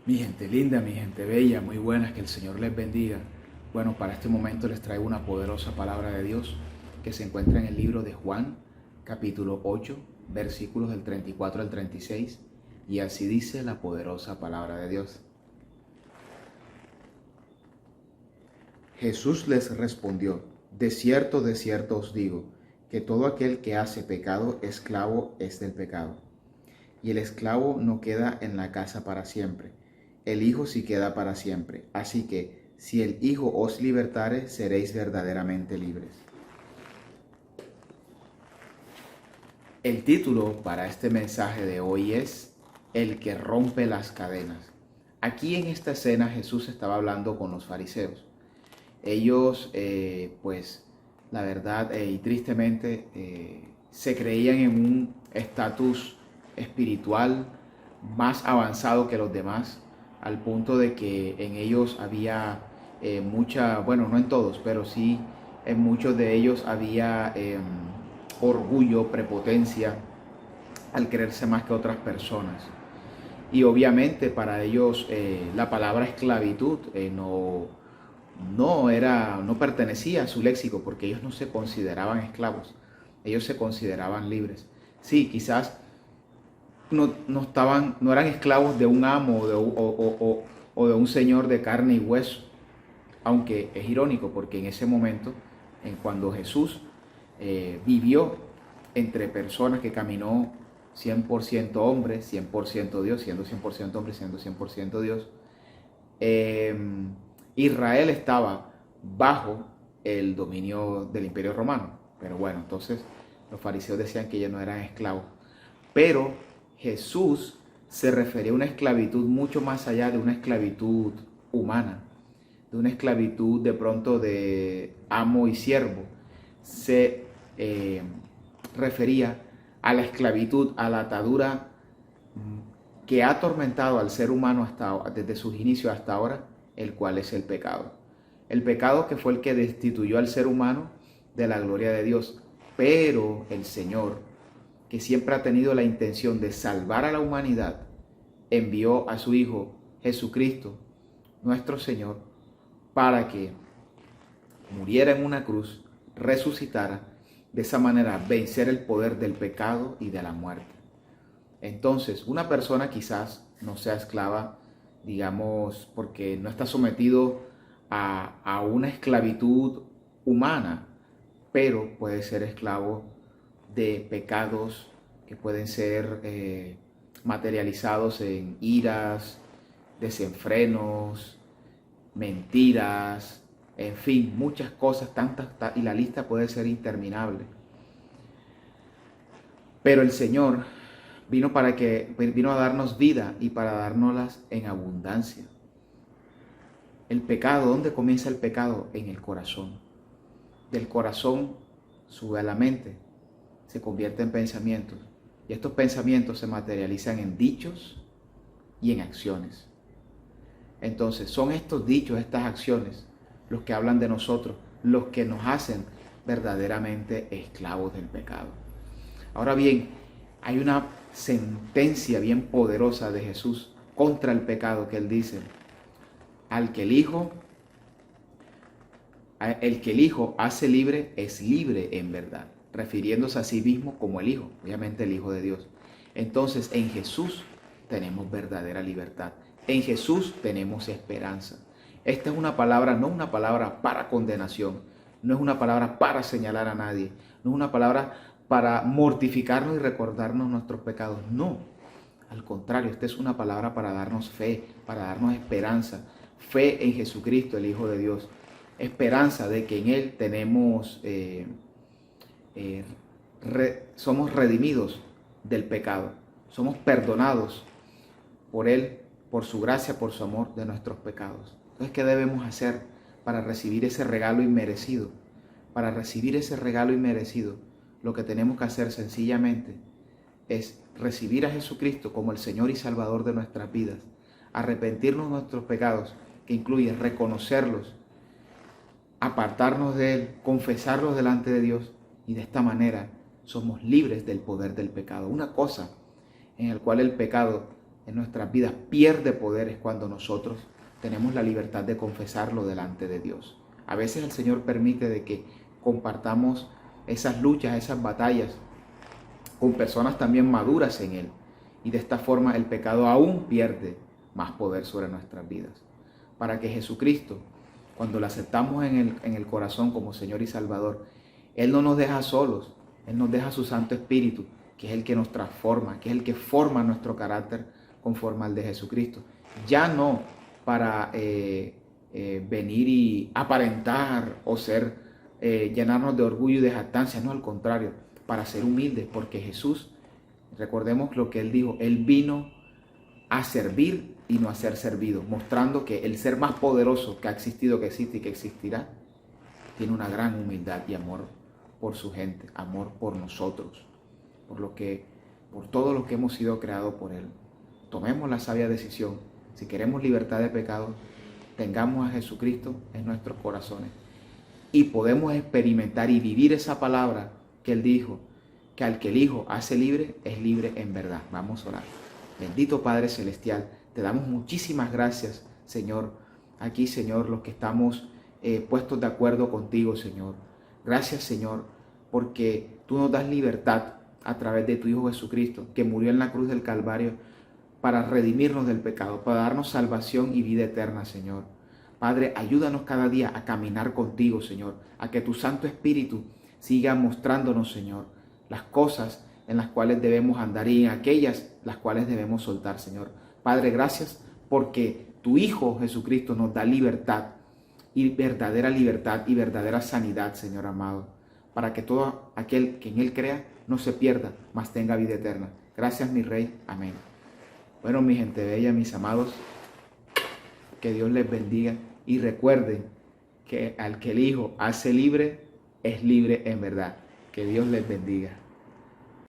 Mi gente linda, mi gente bella, muy buenas, que el Señor les bendiga. Bueno, para este momento les traigo una poderosa palabra de Dios que se encuentra en el libro de Juan, capítulo 8, versículos del 34 al 36, y así dice la poderosa palabra de Dios. Jesús les respondió: de cierto os digo, que todo aquel que hace pecado, esclavo es del pecado. Y el esclavo no queda en la casa para siempre, el Hijo sí queda para siempre. Así que, si el Hijo os libertare, seréis verdaderamente libres. El título para este mensaje de hoy es El que rompe las cadenas. Aquí en esta escena Jesús estaba hablando con los fariseos. Ellos, pues, la verdad y tristemente, se creían en un estatus espiritual más avanzado que los demás, al punto de que en ellos había mucha, bueno, no en todos, pero sí en muchos de ellos había orgullo, prepotencia, al creerse más que otras personas. Y obviamente para ellos la palabra esclavitud no pertenecía a su léxico, porque ellos no se consideraban esclavos, ellos se consideraban libres. Sí, quizás no eran esclavos de un amo o de un señor de carne y hueso, aunque es irónico porque en ese momento, cuando Jesús vivió entre personas que caminó 100% hombre, 100% Dios, siendo 100% hombre, siendo 100% Dios, eh, Israel estaba bajo el dominio del Imperio Romano. Pero bueno, entonces los fariseos decían que ellos no eran esclavos. Pero Jesús se refería a una esclavitud mucho más allá de una esclavitud humana, de una esclavitud de pronto de amo y siervo. Se refería a la esclavitud, a la atadura que ha atormentado al ser humano desde sus inicios hasta ahora, el cual es el pecado. El pecado que fue el que destituyó al ser humano de la gloria de Dios. Pero el Señor, que siempre ha tenido la intención de salvar a la humanidad, envió a su Hijo Jesucristo, nuestro Señor, para que muriera en una cruz, resucitara, de esa manera vencer el poder del pecado y de la muerte. Entonces, una persona quizás no sea esclava, digamos, porque no está sometido a una esclavitud humana, pero puede ser esclavo de pecados que pueden ser materializados en iras, desenfrenos, mentiras, en fin, muchas cosas, tantas, y la lista puede ser interminable. Pero el Señor vino a darnos vida y para dárnoslas en abundancia. El pecado, ¿dónde comienza el pecado? En el corazón. Del corazón sube a la mente, se convierte en pensamientos, y estos pensamientos se materializan en dichos y en acciones. Entonces son estos dichos, estas acciones, los que hablan de nosotros, los que nos hacen verdaderamente esclavos del pecado. Ahora bien, hay una sentencia bien poderosa de Jesús contra el pecado, que él dice: al que el que el Hijo hace libre es libre en verdad, refiriéndose a sí mismo como el Hijo, obviamente el Hijo de Dios. Entonces en Jesús tenemos verdadera libertad, en Jesús tenemos esperanza. Esta es una palabra, no una palabra para condenación, no es una palabra para señalar a nadie, no es una palabra para mortificarnos y recordarnos nuestros pecados, no. Al contrario, esta es una palabra para darnos fe, para darnos esperanza, fe en Jesucristo, el Hijo de Dios, esperanza de que en Él tenemos, somos redimidos del pecado, somos perdonados por Él, por su gracia, por su amor, de nuestros pecados. Entonces, ¿qué debemos hacer para recibir ese regalo inmerecido? Para recibir ese regalo inmerecido, lo que tenemos que hacer sencillamente es recibir a Jesucristo como el Señor y Salvador de nuestras vidas, arrepentirnos de nuestros pecados, que incluye reconocerlos, apartarnos de Él, confesarlos delante de Dios, y de esta manera somos libres del poder del pecado. Una cosa en la cual el pecado en nuestras vidas pierde poder es cuando nosotros tenemos la libertad de confesarlo delante de Dios. A veces el Señor permite de que compartamos esas luchas, esas batallas con personas también maduras en Él. Y de esta forma el pecado aún pierde más poder sobre nuestras vidas. Para que Jesucristo, cuando lo aceptamos en el corazón como Señor y Salvador, Él no nos deja solos, Él nos deja su Santo Espíritu, que es el que nos transforma, que es el que forma nuestro carácter conforme al de Jesucristo. Ya no para venir y aparentar o llenarnos de orgullo y de jactancia, no, al contrario, para ser humildes, porque Jesús, recordemos lo que Él dijo, Él vino a servir y no a ser servido, mostrando que el ser más poderoso que ha existido, que existe y que existirá, tiene una gran humildad y amor por su gente, amor por nosotros, por todo lo que hemos sido creados por Él. Tomemos la sabia decisión. Si queremos libertad de pecado, tengamos a Jesucristo en nuestros corazones y podemos experimentar y vivir esa palabra que Él dijo, que al que el Hijo hace libre, es libre en verdad. Vamos a orar. Bendito Padre Celestial, te damos muchísimas gracias, Señor. Aquí, Señor, los que estamos puestos de acuerdo contigo, Señor. Gracias, Señor, porque tú nos das libertad a través de tu Hijo Jesucristo, que murió en la cruz del Calvario para redimirnos del pecado, para darnos salvación y vida eterna, Señor. Padre, ayúdanos cada día a caminar contigo, Señor, a que tu Santo Espíritu siga mostrándonos, Señor, las cosas en las cuales debemos andar y en aquellas las cuales debemos soltar, Señor. Padre, gracias porque tu Hijo Jesucristo nos da libertad y verdadera sanidad, Señor amado, para que todo aquel que en Él crea no se pierda, mas tenga vida eterna. Gracias, mi Rey. Amén. Bueno, mi gente bella, mis amados, que Dios les bendiga y recuerden que al que el Hijo hace libre, es libre en verdad. Que Dios les bendiga.